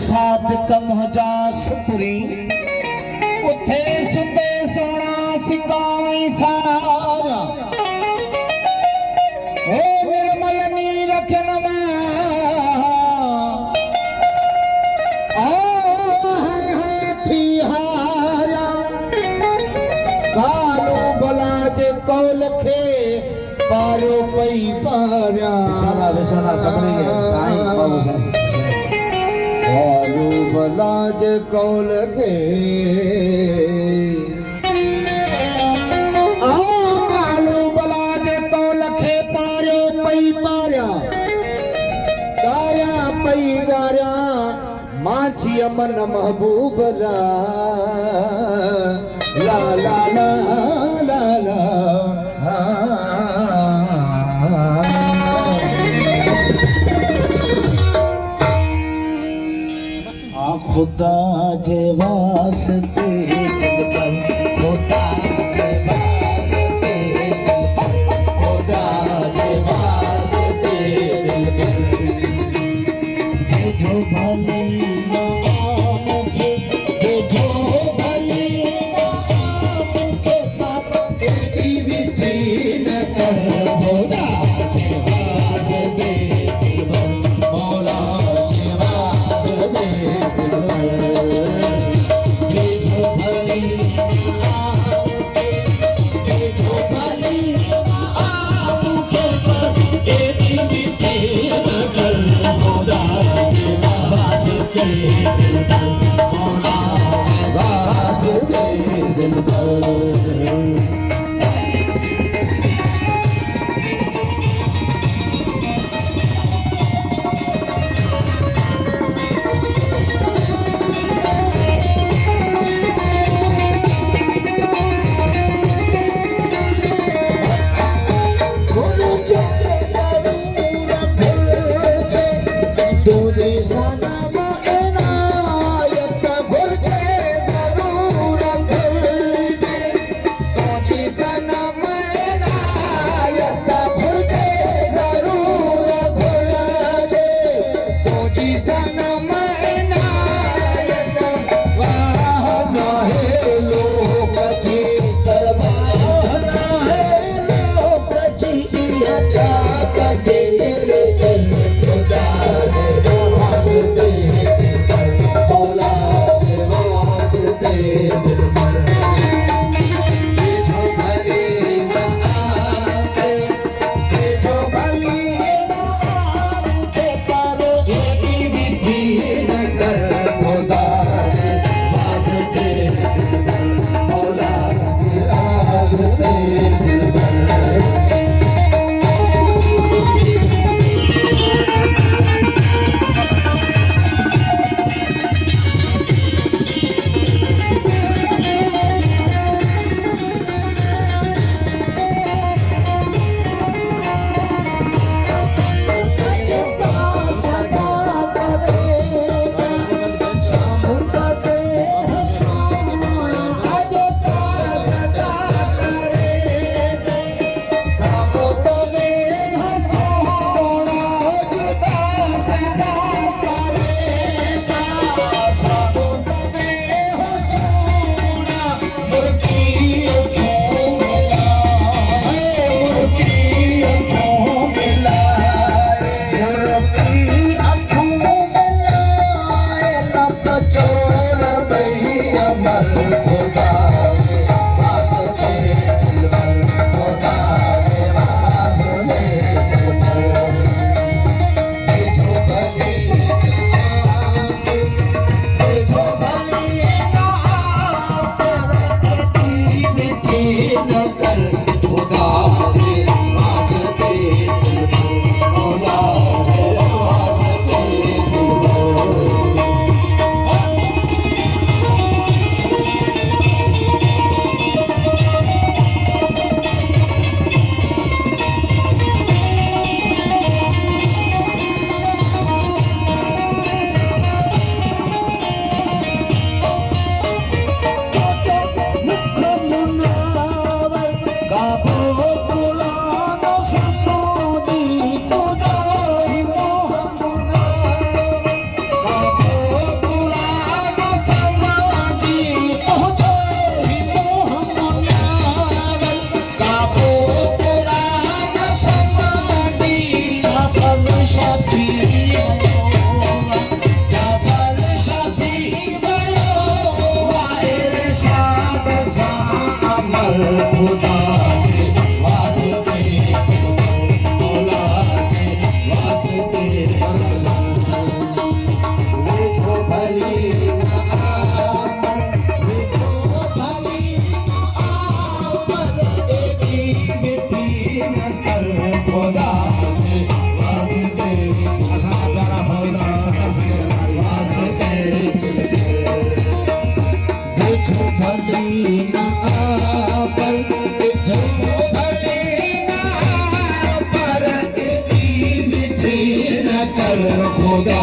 साध कम जा सुपुरी उथे सुते सोना सिकावई सारा ओ निर्मल नी रखन हारा कालो बला जे कौल खे पारो पई पारा विश्वनाथ सबरी है साईं बाबू साहब कालो बला जे कौल खे कालो बला जे कौल खे पारो पई पारा गारा पई गारा माछी अमन महबूब ला ला ला ला ला ला खुदा जे वास्ते दिल पर खुदा जे वास्ते दिल पर खुदा जे वास्ते दिल पर जो भली ना मुझे जो भली ना मुझे बात तेरी विधि न कर खुदा जे वास्ते दिल पर मौला जे वास्ते दिल जो भली ना पर जो भली ना पर मिठी न कर खुदा